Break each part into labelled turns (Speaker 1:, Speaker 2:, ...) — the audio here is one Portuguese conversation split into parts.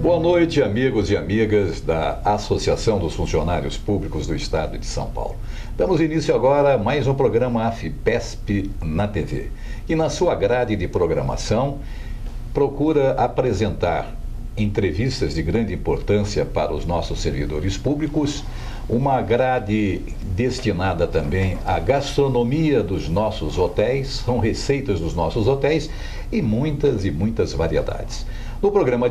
Speaker 1: Boa noite, amigos e amigas da Associação dos Funcionários Públicos do Estado de São Paulo. Damos início agora a mais um programa AFPESP na TV. E na sua grade de programação, procura apresentar entrevistas de grande importância para os nossos servidores públicos, uma grade destinada também à gastronomia dos nossos hotéis, são receitas dos nossos hotéis e muitas variedades. No programa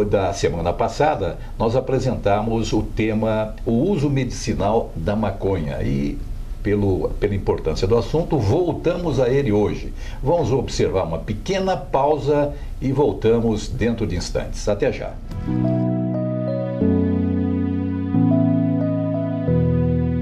Speaker 1: da semana passada, nós apresentamos o tema, o uso medicinal da maconha e, pela importância do assunto, voltamos a ele hoje. Vamos observar uma pequena pausa e voltamos dentro de instantes. Até já.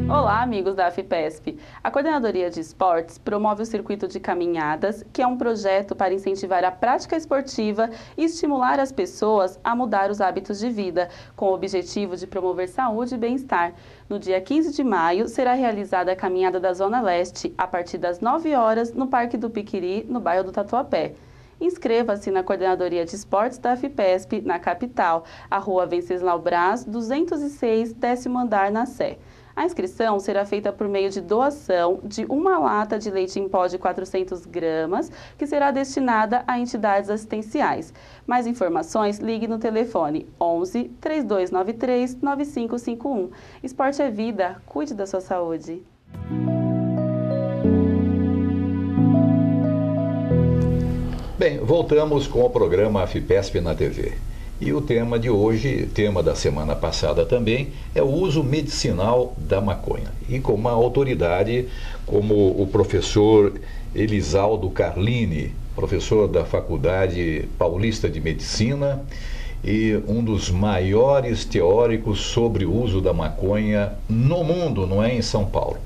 Speaker 2: Olá, amigos da AFPESP. A Coordenadoria de Esportes promove o Circuito de Caminhadas, que é um projeto para incentivar a prática esportiva e estimular as pessoas a mudar os hábitos de vida, com o objetivo de promover saúde e bem-estar. No dia 15 de maio, será realizada a Caminhada da Zona Leste, a partir das 9 horas, no Parque do Piquiri, no bairro do Tatuapé. Inscreva-se na Coordenadoria de Esportes da AFPESP, na capital, a Rua Venceslau Braz, 206, 10º andar, na Sé. A inscrição será feita por meio de doação de uma lata de leite em pó de 400 gramas, que será destinada a entidades assistenciais. Mais informações, ligue no telefone 11 3293 9551. Esporte é vida, cuide da sua saúde.
Speaker 1: Bem, voltamos com o programa AFPESP na TV. E o tema de hoje, tema da semana passada também, é o uso medicinal da maconha. E com uma autoridade como o professor Elisaldo Carlini, professor da Faculdade Paulista de Medicina e um dos maiores teóricos sobre o uso da maconha no mundo, não é em São Paulo.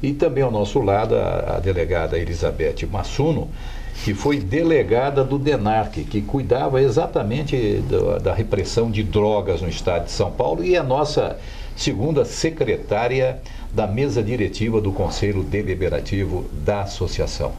Speaker 1: E também ao nosso lado a delegada Elizabeth Massuno, que foi delegada do DENARC, que cuidava exatamente da repressão de drogas no estado de São Paulo e é a nossa segunda secretária da mesa diretiva do Conselho Deliberativo da Associação.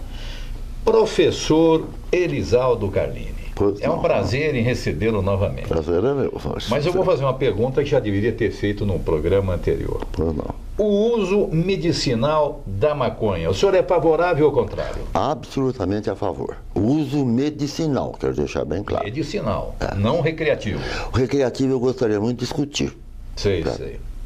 Speaker 1: Professor Elisaldo Carlini, é um prazer em recebê-lo novamente.
Speaker 3: Prazer é meu.
Speaker 1: Mas eu vou fazer uma pergunta que já deveria ter feito no programa anterior.
Speaker 3: Pois não.
Speaker 1: O uso medicinal da maconha, o senhor é favorável ou contrário?
Speaker 3: Absolutamente a favor. O uso medicinal, quero deixar bem claro.
Speaker 1: Medicinal, não recreativo.
Speaker 3: O recreativo eu gostaria muito de discutir.
Speaker 1: Sei.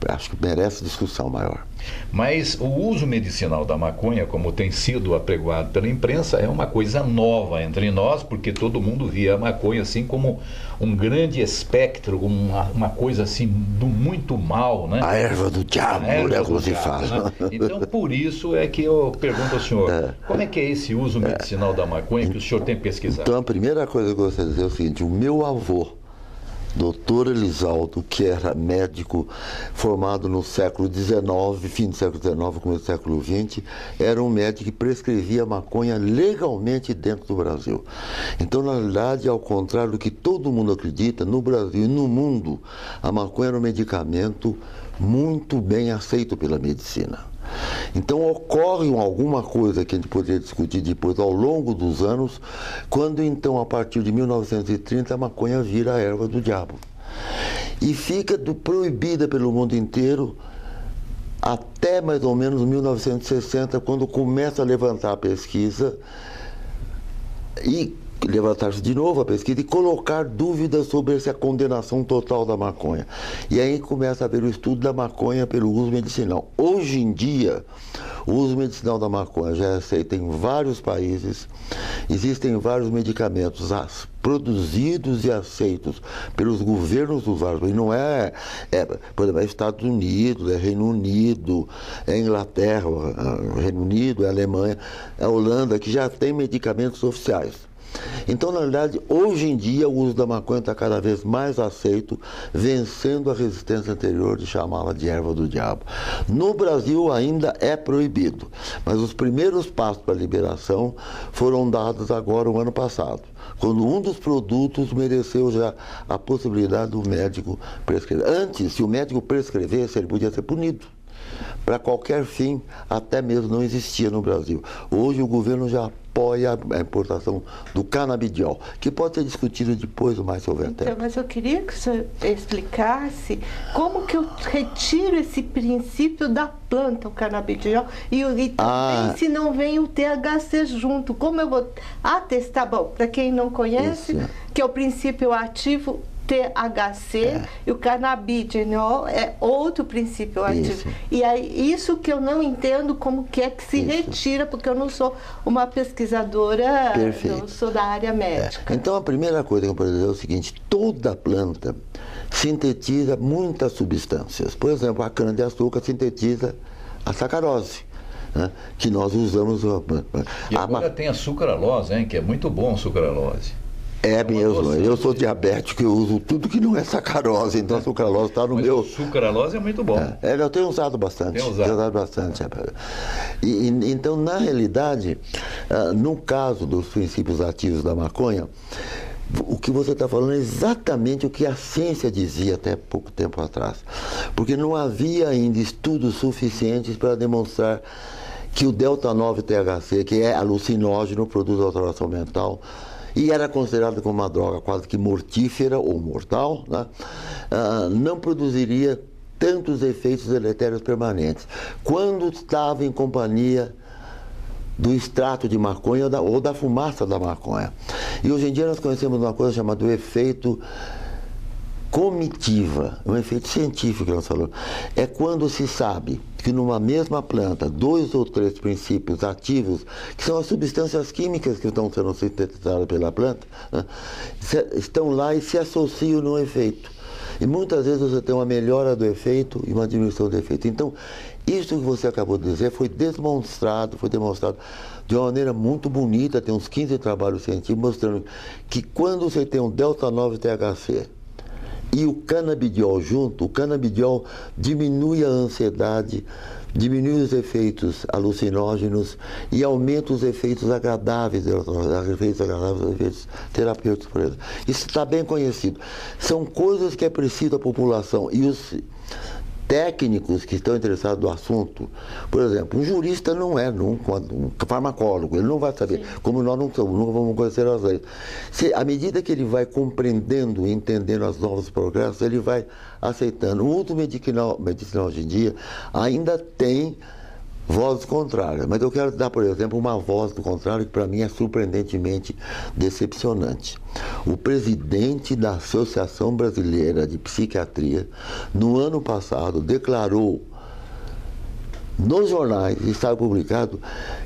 Speaker 3: Acho que merece discussão maior.
Speaker 1: Mas o uso medicinal da maconha, como tem sido apregoado pela imprensa, é uma coisa nova entre nós, porque todo mundo via a maconha assim como um grande espectro, uma coisa assim do muito mal, né?
Speaker 3: A erva do diabo, como se fala.
Speaker 1: Né? Então, por isso é que eu pergunto ao senhor, como é que é esse uso medicinal da maconha que o senhor tem pesquisado?
Speaker 3: Então, a primeira coisa que eu gostaria de dizer é o seguinte: o meu avô, Dr. Elisaldo, que era médico formado no século XIX, fim do século XIX, começo do século XX, era um médico que prescrevia maconha legalmente dentro do Brasil. Então, na realidade, ao contrário do que todo mundo acredita, no Brasil e no mundo, a maconha era um medicamento muito bem aceito pela medicina. Então ocorre alguma coisa que a gente poderia discutir depois ao longo dos anos, quando então a partir de 1930 a maconha vira a erva do diabo. E fica proibida pelo mundo inteiro até mais ou menos 1960, quando começa a levantar a pesquisa e levantar-se de novo a pesquisa e colocar dúvidas sobre essa condenação total da maconha. E aí começa a haver o estudo da maconha pelo uso medicinal. Hoje em dia, o uso medicinal da maconha já é aceito em vários países, existem vários medicamentos produzidos e aceitos pelos governos dos vários países. Não por exemplo, é Estados Unidos, é Reino Unido, é Inglaterra, é Reino Unido, é Alemanha, é Holanda, que já tem medicamentos oficiais. Então, na verdade, hoje em dia, o uso da maconha está cada vez mais aceito, vencendo a resistência anterior de chamá-la de erva do diabo. No Brasil ainda é proibido, mas os primeiros passos para a liberação foram dados agora, o ano passado, quando um dos produtos mereceu já a possibilidade do médico prescrever. Antes, se o médico prescrevesse, ele podia ser punido. para qualquer fim, até mesmo não existia no Brasil. Hoje o governo já apoia a importação do canabidiol, que pode ser discutido depois, mais se houver tempo.
Speaker 4: Mas eu queria que o senhor explicasse como que eu retiro esse princípio da planta, o canabidiol, e também se não vem o THC junto. Como eu vou atestar? Bom, para quem não conhece,
Speaker 3: isso,
Speaker 4: que é o princípio ativo THC, e o canabidiol é outro princípio ativo.
Speaker 3: Isso.
Speaker 4: E aí, isso que eu não entendo como que é que se retira, porque eu não sou uma pesquisadora,
Speaker 3: Perfeito.
Speaker 4: não sou da área médica.
Speaker 3: Então, a primeira coisa que eu posso dizer é o seguinte: toda planta sintetiza muitas substâncias. Por exemplo, a cana-de-açúcar sintetiza a sacarose, né, que nós usamos.
Speaker 1: E agora tem a sucralose, hein, que é muito bom a sucralose.
Speaker 3: É mesmo, eu sou diabético e eu uso tudo que não é sacarose, então a sucralose está no meu.
Speaker 1: O sucralose é muito bom.
Speaker 3: Eu tenho usado bastante.
Speaker 1: Tenho usado
Speaker 3: bastante. Então, na realidade, no caso dos princípios ativos da maconha, o que você está falando é exatamente o que a ciência dizia até pouco tempo atrás. Porque não havia ainda estudos suficientes para demonstrar que o delta-9-THC, que é alucinógeno, produz alteração mental, e era considerado como uma droga quase que mortífera ou mortal, né, não produziria tantos efeitos deletérios permanentes quando estava em companhia do extrato de maconha ou da fumaça da maconha. E hoje em dia nós conhecemos uma coisa chamada o efeito comitiva, um efeito científico que nós falamos. É quando se sabe que numa mesma planta, 2 ou 3 princípios ativos, que são as substâncias químicas que estão sendo sintetizadas pela planta, né, estão lá e se associam no efeito. E muitas vezes você tem uma melhora do efeito e uma diminuição do efeito. Então, isso que você acabou de dizer foi demonstrado de uma maneira muito bonita, tem uns 15 trabalhos científicos mostrando que quando você tem um delta-9-THC e o canabidiol junto, o canabidiol diminui a ansiedade, diminui os efeitos alucinógenos e aumenta os efeitos agradáveis, os efeitos terapêuticos, por exemplo. Isso está bem conhecido. São coisas que é preciso a população e os técnicos que estão interessados no assunto. Por exemplo, um jurista não é um farmacólogo, ele não vai saber, sim, como nós não somos, nunca vamos conhecer as leis. À medida que ele vai compreendendo e entendendo os novos progressos, ele vai aceitando. O uso medicinal hoje em dia ainda tem vozes contrárias, mas eu quero dar, por exemplo, uma voz do contrário que para mim é surpreendentemente decepcionante. O presidente da Associação Brasileira de Psiquiatria, no ano passado, declarou nos jornais, e está publicado,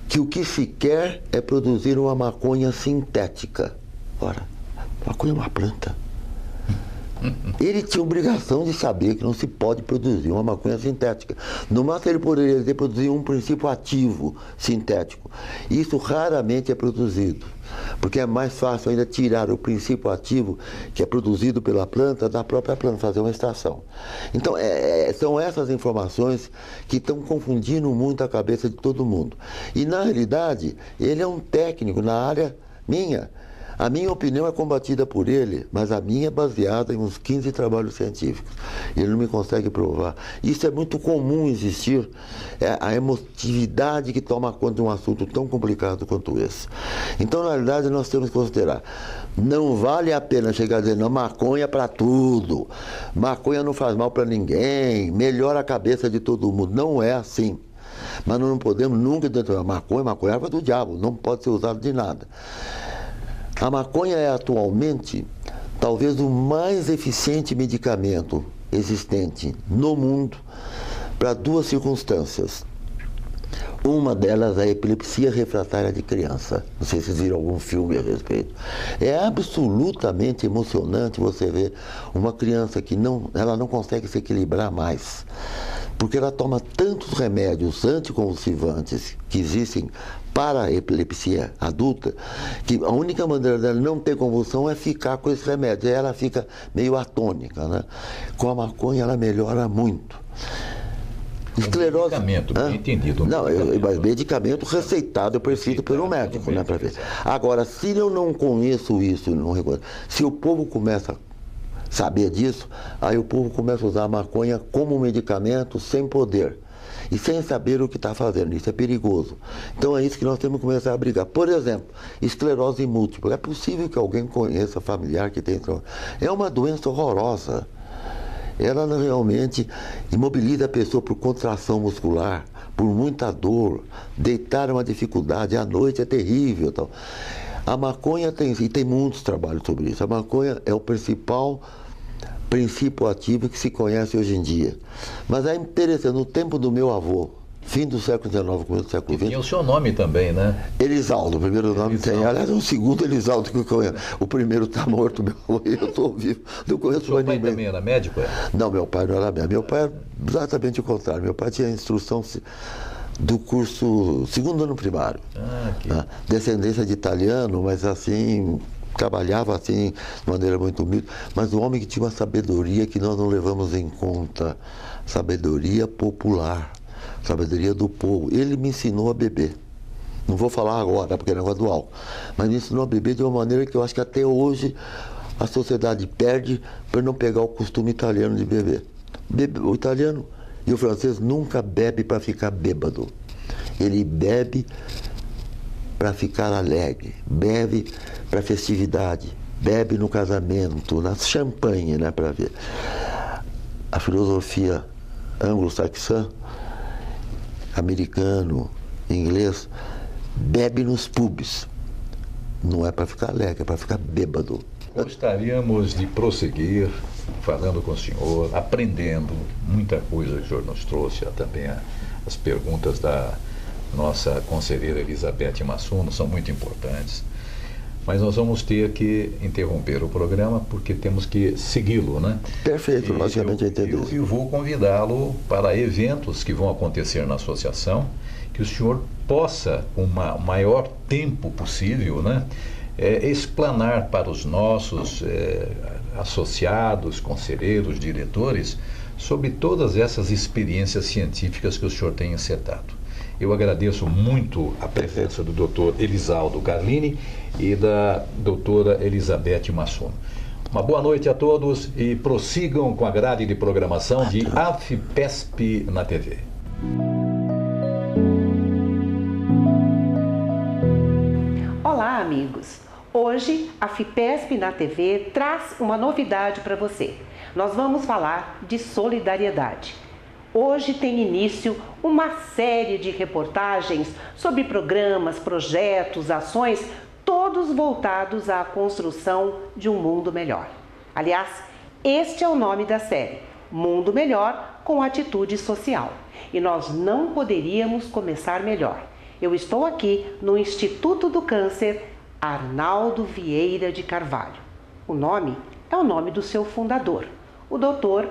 Speaker 3: que o que se quer é produzir uma maconha sintética. Ora, maconha é uma planta. Ele tinha obrigação de saber que não se pode produzir uma maconha sintética. No máximo ele poderia produzir um princípio ativo sintético. Isso raramente é produzido, porque é mais fácil ainda tirar o princípio ativo que é produzido pela planta da própria planta, fazer uma extração. Então, são essas informações que estão confundindo muito a cabeça de todo mundo. E, na realidade, ele é um técnico na área minha. A minha opinião é combatida por ele, mas a minha é baseada em uns 15 trabalhos científicos. Ele não me consegue provar. Isso é muito comum existir, a emotividade que toma conta de um assunto tão complicado quanto esse. Então, na realidade, nós temos que considerar, não vale a pena chegar a dizer, não, maconha é para tudo, maconha não faz mal para ninguém, melhora a cabeça de todo mundo. Não é assim. Mas nós não podemos nunca dizer, maconha é erva do diabo, não pode ser usado de nada. A maconha é atualmente talvez o mais eficiente medicamento existente no mundo para 2 circunstâncias. Uma delas é a epilepsia refratária de criança. Não sei se vocês viram algum filme a respeito. É absolutamente emocionante você ver uma criança que ela não consegue se equilibrar mais, porque ela toma tantos remédios anticonvulsivantes que existem para a epilepsia adulta, que a única maneira dela não ter convulsão é ficar com esse remédio. Aí ela fica meio atônica, né? Com a maconha ela melhora muito.
Speaker 1: Esclerose. Medicamento, bem entendido.
Speaker 3: Não, mas medicamento receitado, prescrito pelo médico, né? Para ver. Agora, se eu não conheço isso, não reconheço, se o povo começa a saber disso, aí o povo começa a usar a maconha como medicamento sem poder. e sem saber o que está fazendo. Isso é perigoso. Então é isso que nós temos que começar a brigar. Por exemplo, esclerose múltipla. É possível que alguém conheça familiar que tem... É uma doença horrorosa. Ela realmente imobiliza a pessoa por contração muscular, por muita dor. Deitar é uma dificuldade, à noite é terrível. Então. A maconha tem muitos trabalhos sobre isso. A maconha é o principal princípio ativo que se conhece hoje em dia. Mas é interessante, no tempo do meu avô, fim do século XIX, começo do século XX...
Speaker 1: E tinha o seu nome também, né?
Speaker 3: Elisaldo, o primeiro nome tem. Aliás, é o segundo Elisaldo que eu conheço. O primeiro está morto, meu avô, e eu estou vivo. Não conheço
Speaker 1: seu pai também era médico?
Speaker 3: Não, meu pai não era médico. Meu pai era exatamente o contrário. Meu pai tinha instrução do curso segundo ano primário. Descendência de italiano, mas assim, trabalhava assim, de maneira muito humilde. Mas um homem que tinha uma sabedoria que nós não levamos em conta. Sabedoria popular, sabedoria do povo. Ele me ensinou a beber. Não vou falar agora, porque é negócio do álcool. Mas me ensinou a beber de uma maneira que eu acho que até hoje a sociedade perde por não pegar o costume italiano de beber. O italiano e o francês nunca bebe para ficar bêbado. Ele bebe para ficar alegre, bebe para festividade, bebe no casamento, na champanhe, né, para ver. A filosofia anglo-saxã, americano, inglês, bebe nos pubs. Não é para ficar alegre, é para ficar bêbado.
Speaker 1: Gostaríamos de prosseguir falando com o senhor, aprendendo muita coisa que o senhor nos trouxe, também as perguntas da nossa conselheira Elizabeth Massuno são muito importantes, mas nós vamos ter que interromper o programa porque temos que segui-lo, né?
Speaker 3: Perfeito, logicamente eu entendo isso.
Speaker 1: Eu vou convidá-lo para eventos que vão acontecer na associação, que o senhor possa, com o maior tempo possível, né, explanar para os nossos associados, conselheiros, diretores, sobre todas essas experiências científicas que o senhor tem encetado. Eu agradeço muito a presença do Dr. Elisaldo Carlini e da doutora Elizabeth Massuno. Uma boa noite a todos e prossigam com a grade de programação de AFPESP na TV.
Speaker 5: Olá, amigos! Hoje, a FIPESP na TV traz uma novidade para você. Nós vamos falar de solidariedade. Hoje tem início uma série de reportagens sobre programas, projetos, ações, todos voltados à construção de um mundo melhor. Aliás, este é o nome da série, Mundo Melhor com Atitude Social. E nós não poderíamos começar melhor. Eu estou aqui no Instituto do Câncer Arnaldo Vieira de Carvalho. O nome é o nome do seu fundador, o Dr.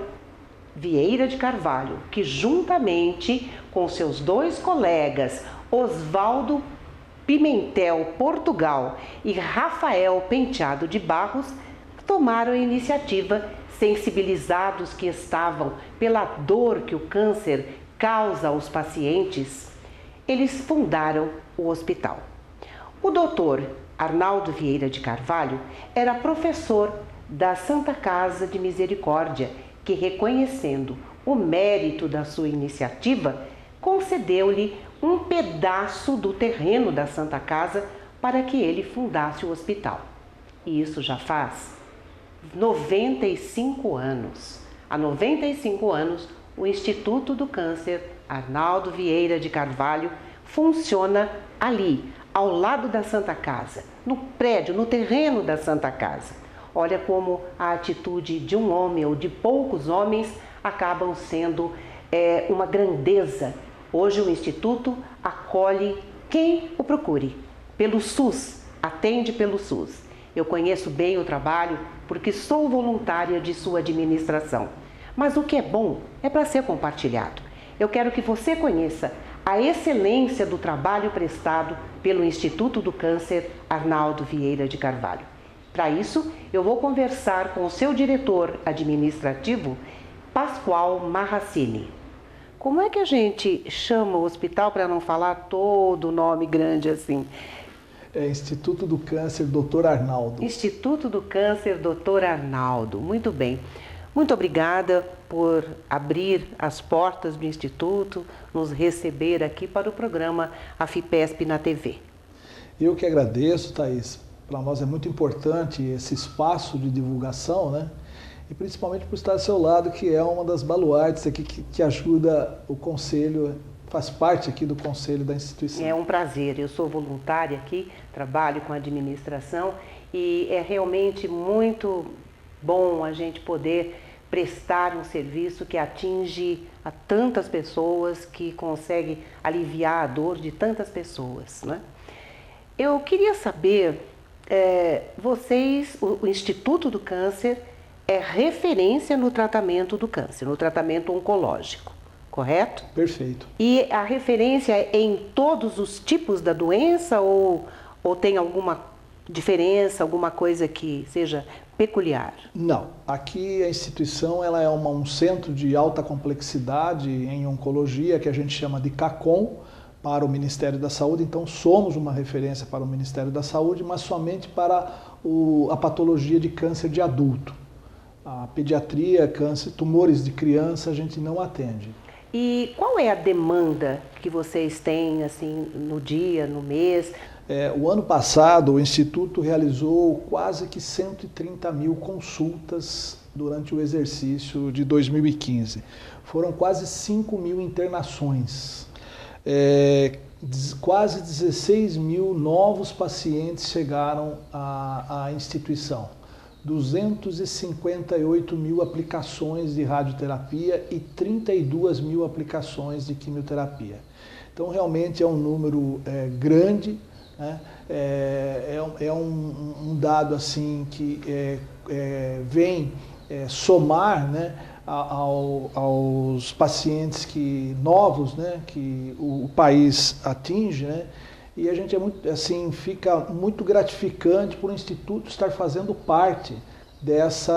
Speaker 5: Vieira de Carvalho, que juntamente com seus dois colegas, Oswaldo Pimentel Portugal e Rafael Penteado de Barros, tomaram a iniciativa, sensibilizados que estavam pela dor que o câncer causa aos pacientes. Eles fundaram o hospital. O doutor Arnaldo Vieira de Carvalho era professor da Santa Casa de Misericórdia, que, reconhecendo o mérito da sua iniciativa, concedeu-lhe um pedaço do terreno da Santa Casa para que ele fundasse o hospital. E isso já faz 95 anos. Há 95 anos, o Instituto do Câncer Arnaldo Vieira de Carvalho funciona ali, ao lado da Santa Casa, no prédio, no terreno da Santa Casa. Olha como a atitude de um homem ou de poucos homens acabam sendo uma grandeza. Hoje o Instituto acolhe quem o procure, pelo SUS, atende pelo SUS. Eu conheço bem o trabalho porque sou voluntária de sua administração. Mas o que é bom é para ser compartilhado. Eu quero que você conheça a excelência do trabalho prestado pelo Instituto do Câncer Arnaldo Vieira de Carvalho. Para isso, eu vou conversar com o seu diretor administrativo, Pascoal Marracini. Como é que a gente chama o hospital para não falar todo o nome grande assim?
Speaker 6: É Instituto do Câncer Dr. Arnaldo.
Speaker 5: Instituto do Câncer Dr. Arnaldo, muito bem. Muito obrigada por abrir as portas do Instituto, nos receber aqui para o programa AFIPESP na TV.
Speaker 6: Eu que agradeço, Thaís. Para nós é muito importante esse espaço de divulgação, né? E principalmente por estar ao seu lado, que é uma das baluartes aqui que ajuda o Conselho, faz parte aqui do Conselho da instituição.
Speaker 5: É um prazer, eu sou voluntária aqui, trabalho com administração e é realmente muito bom a gente poder prestar um serviço que atinge a tantas pessoas, que consegue aliviar a dor de tantas pessoas, né? Eu queria saber, o Instituto do Câncer é referência no tratamento do câncer, no tratamento oncológico, correto?
Speaker 6: Perfeito.
Speaker 5: E a referência é em todos os tipos da doença ou tem alguma diferença, alguma coisa que seja peculiar?
Speaker 6: Não. Aqui a instituição ela é um centro de alta complexidade em oncologia, que a gente chama de CACOM, para o Ministério da Saúde. Então somos uma referência para o Ministério da Saúde, mas somente para a patologia de câncer de adulto. A pediatria, câncer, tumores de criança, a gente não atende.
Speaker 5: E qual é a demanda que vocês têm assim, no dia, no mês?
Speaker 6: O ano passado, o Instituto realizou quase que 130 mil consultas durante o exercício de 2015. Foram quase 5 mil internações. Quase 16 mil novos pacientes chegaram à instituição. 258 mil aplicações de radioterapia e 32 mil aplicações de quimioterapia. Então, realmente é um número grande, né? É um dado assim que vem somar, né, aos pacientes novos, né, que o país atinge, né? E a gente fica muito gratificante por o Instituto estar fazendo parte desse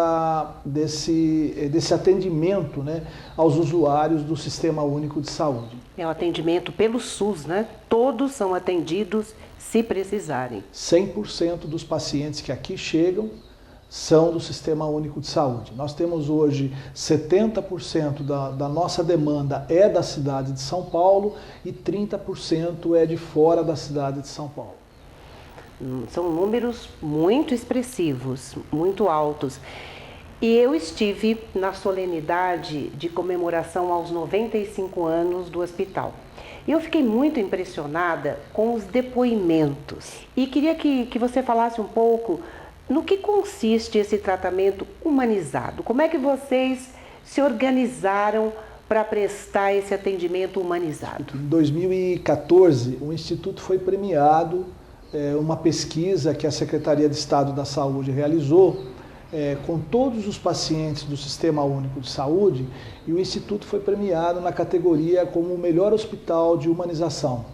Speaker 6: atendimento, né, aos usuários do Sistema Único de Saúde.
Speaker 5: É o atendimento pelo SUS, né? Todos são atendidos se precisarem.
Speaker 6: 100% dos pacientes que aqui chegam são do Sistema Único de Saúde. Nós temos hoje 70% da nossa demanda é da cidade de São Paulo e 30% é de fora da cidade de São Paulo.
Speaker 5: São números muito expressivos, muito altos. E eu estive na solenidade de comemoração aos 95 anos do hospital. E eu fiquei muito impressionada com os depoimentos. E queria que você falasse um pouco no que consiste esse tratamento humanizado. Como é que vocês se organizaram para prestar esse atendimento humanizado?
Speaker 6: Em 2014, o Instituto foi premiado, uma pesquisa que a Secretaria de Estado da Saúde realizou com todos os pacientes do Sistema Único de Saúde, e o Instituto foi premiado na categoria como o melhor hospital de humanização.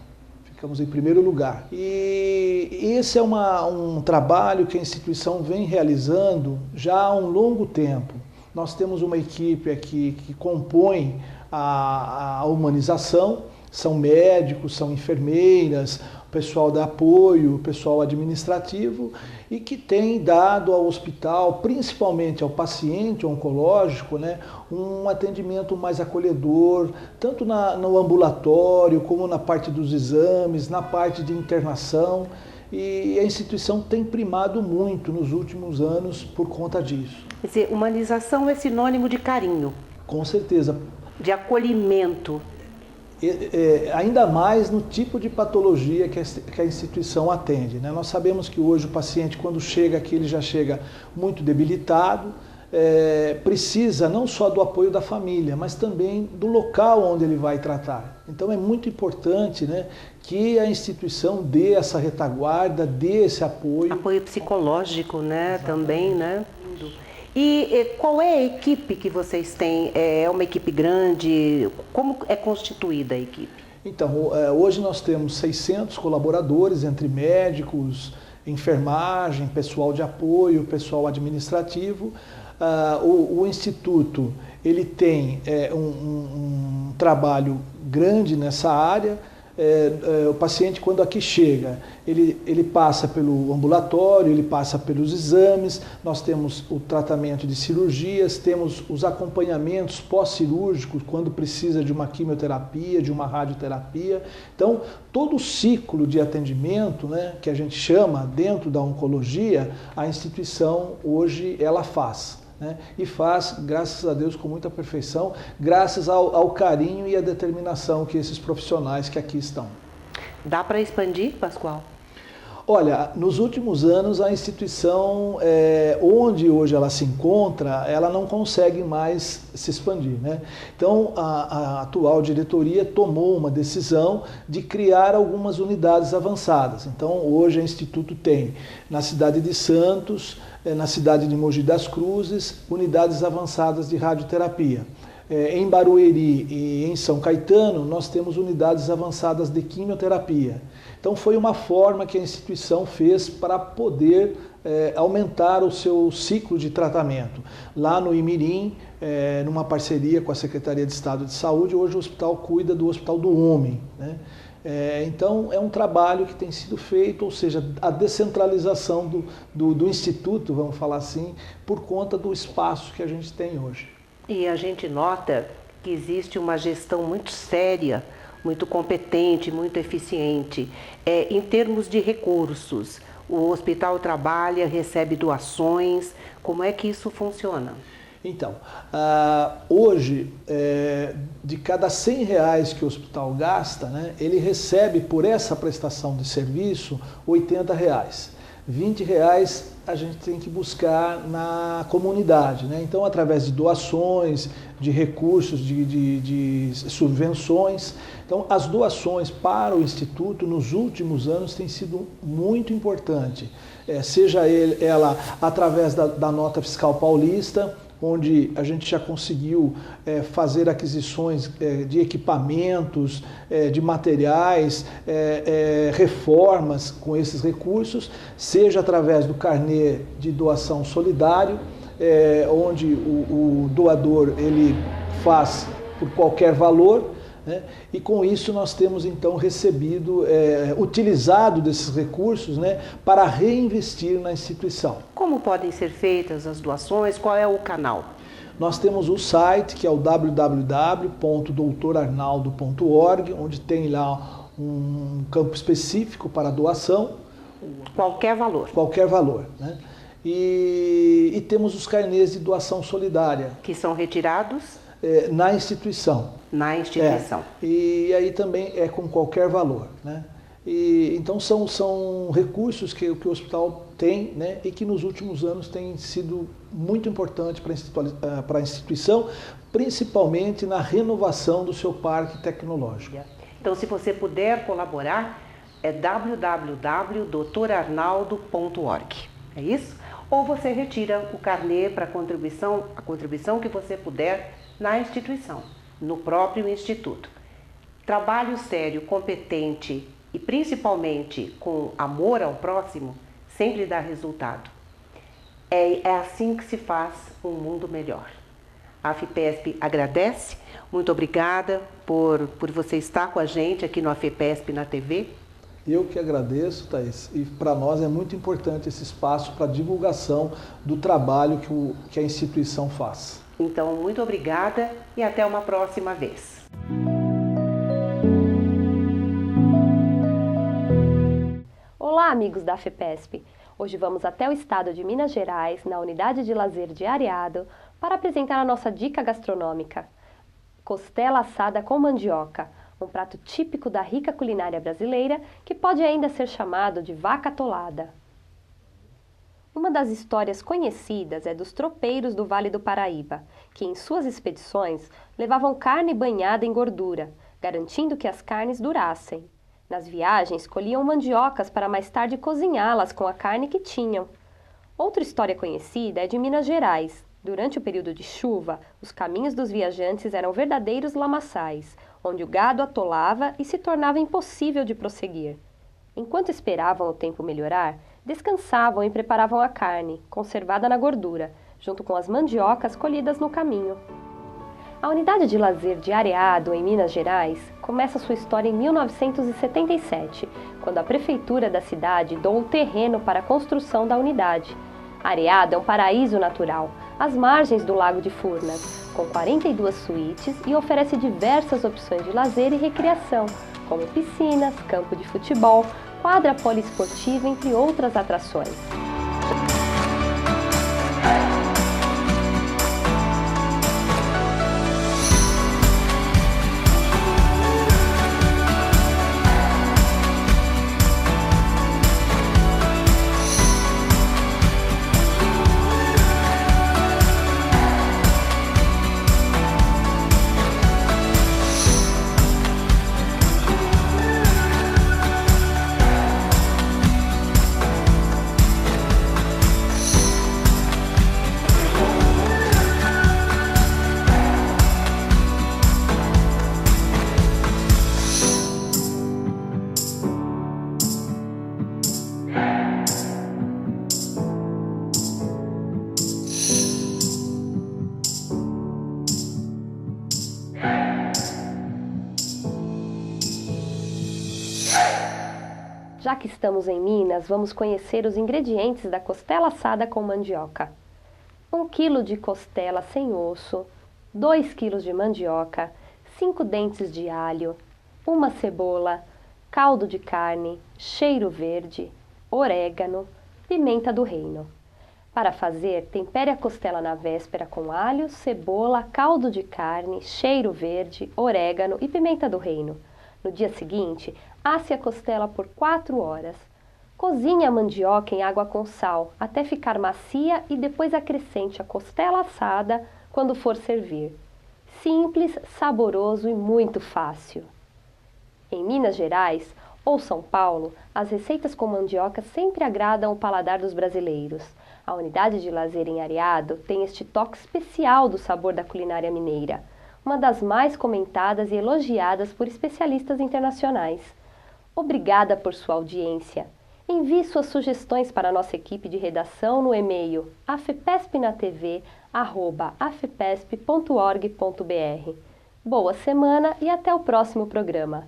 Speaker 6: Ficamos em primeiro lugar. E esse é um trabalho que a instituição vem realizando já há um longo tempo. Nós temos uma equipe aqui que compõe a humanização, são médicos, são enfermeiras, pessoal de apoio, pessoal administrativo, e que tem dado ao hospital, principalmente ao paciente oncológico, né, um atendimento mais acolhedor, tanto no ambulatório, como na parte dos exames, na parte de internação, e a instituição tem primado muito nos últimos anos por conta disso.
Speaker 5: Quer dizer, humanização é sinônimo de carinho.
Speaker 6: Com certeza.
Speaker 5: De acolhimento.
Speaker 6: Ainda mais no tipo de patologia que a instituição atende, né? Nós sabemos que hoje o paciente, quando chega aqui, ele já chega muito debilitado, precisa não só do apoio da família, mas também do local onde ele vai tratar. Então é muito importante, né, que a instituição dê essa retaguarda, dê esse apoio.
Speaker 5: Apoio psicológico, né? Exatamente. Também, né? E qual é a equipe que vocês têm? É uma equipe grande? Como é constituída a equipe?
Speaker 6: Então, hoje nós temos 600 colaboradores, entre médicos, enfermagem, pessoal de apoio, pessoal administrativo. O Instituto ele tem um trabalho grande nessa área. o paciente, quando aqui chega, ele passa pelo ambulatório, ele passa pelos exames, nós temos o tratamento de cirurgias, temos os acompanhamentos pós-cirúrgicos, quando precisa de uma quimioterapia, de uma radioterapia. Então, todo o ciclo de atendimento, né, que a gente chama dentro da oncologia, a instituição hoje ela faz. Né? E faz, graças a Deus, com muita perfeição, graças ao carinho e à determinação que esses profissionais que aqui estão.
Speaker 5: Dá para expandir, Pascoal?
Speaker 6: Olha, nos últimos anos a instituição, onde hoje ela se encontra, ela não consegue mais se expandir, né? Então a atual diretoria tomou uma decisão de criar algumas unidades avançadas. Então hoje o Instituto tem na cidade de Santos, na cidade de Mogi das Cruzes, unidades avançadas de radioterapia. Em Barueri e em São Caetano, nós temos unidades avançadas de quimioterapia. Então foi uma forma que a instituição fez para poder aumentar o seu ciclo de tratamento. Lá no Imirim, numa parceria com a Secretaria de Estado de Saúde, hoje o hospital cuida do Hospital do Homem, né? Então é um trabalho que tem sido feito, ou seja, a descentralização do Instituto, vamos falar assim, por conta do espaço que a gente tem hoje.
Speaker 5: E a gente nota que existe uma gestão muito séria, muito competente, muito eficiente. Em termos de recursos, o hospital trabalha, recebe doações, como é que isso funciona?
Speaker 6: Então, hoje, de cada R$100 que o hospital gasta, né, ele recebe por essa prestação de serviço R$80. R$20 a gente tem que buscar na comunidade, né? Então, através de doações, de recursos, de subvenções. Então, as doações para o Instituto nos últimos anos têm sido muito importante. Seja ela através da nota fiscal paulista, onde a gente já conseguiu fazer aquisições de equipamentos, de materiais, reformas com esses recursos, seja através do carnê de doação solidário, onde o doador ele faz por qualquer valor, né? E com isso nós temos então recebido, utilizado desses recursos, né, para reinvestir na instituição.
Speaker 5: Como podem ser feitas as doações? Qual é o canal?
Speaker 6: Nós temos o site, que é o www.doutorarnaldo.org, onde tem lá um campo específico para doação.
Speaker 5: Qualquer valor.
Speaker 6: Qualquer valor, né? E temos os carnês de doação solidária.
Speaker 5: Que são retirados?
Speaker 6: Na instituição.
Speaker 5: Na instituição.
Speaker 6: E aí também é com qualquer valor, né? Então são recursos que o hospital tem, né, e que nos últimos anos têm sido muito importante para a instituição, principalmente na renovação do seu parque tecnológico.
Speaker 5: Então, se você puder colaborar, é www.doutorarnaldo.org, é isso? Ou você retira o carnê para a contribuição que você puder na instituição, no próprio instituto. Trabalho sério, competente e principalmente com amor ao próximo sempre dá resultado. É assim que se faz um mundo melhor. A AFIPESP agradece, muito obrigada por você estar com a gente aqui no AFIPESP na TV.
Speaker 6: Eu que agradeço, Thaís, e para nós é muito importante esse espaço para divulgação do trabalho que a instituição faz.
Speaker 5: Então, muito obrigada e até uma próxima vez.
Speaker 7: Olá, amigos da AFIPESP! Hoje vamos até o estado de Minas Gerais, na unidade de lazer de Areado, para apresentar a nossa dica gastronômica. Costela assada com mandioca, um prato típico da rica culinária brasileira que pode ainda ser chamado de vaca atolada. Uma das histórias conhecidas é dos tropeiros do Vale do Paraíba, que em suas expedições levavam carne banhada em gordura, garantindo que as carnes durassem. Nas viagens, colhiam mandiocas para mais tarde cozinhá-las com a carne que tinham. Outra história conhecida é de Minas Gerais. Durante o período de chuva, os caminhos dos viajantes eram verdadeiros lamaçais, onde o gado atolava e se tornava impossível de prosseguir. Enquanto esperavam o tempo melhorar, descansavam e preparavam a carne, conservada na gordura, junto com as mandiocas colhidas no caminho. A unidade de lazer de Areado, em Minas Gerais, começa sua história em 1977, quando a prefeitura da cidade doou o terreno para a construção da unidade. Areado é um paraíso natural, às margens do Lago de Furnas, com 42 suítes e oferece diversas opções de lazer e recreação, como piscinas, campo de futebol, quadra poliesportiva, entre outras atrações. Já que estamos em Minas, vamos conhecer os ingredientes da costela assada com mandioca. 1 kg de costela sem osso, 2 kg de mandioca, 5 dentes de alho, 1 cebola, caldo de carne, cheiro verde, orégano, pimenta do reino. Para fazer, tempere a costela na véspera com alho, cebola, caldo de carne, cheiro verde, orégano e pimenta do reino. No dia seguinte, asse a costela por 4 horas. Cozinhe a mandioca em água com sal até ficar macia e depois acrescente a costela assada quando for servir. Simples, saboroso e muito fácil. Em Minas Gerais ou São Paulo, as receitas com mandioca sempre agradam o paladar dos brasileiros. A unidade de lazer em Areado tem este toque especial do sabor da culinária mineira, uma das mais comentadas e elogiadas por especialistas internacionais. Obrigada por sua audiência. Envie suas sugestões para a nossa equipe de redação no e-mail afepesp.org.br. Boa semana e até o próximo programa.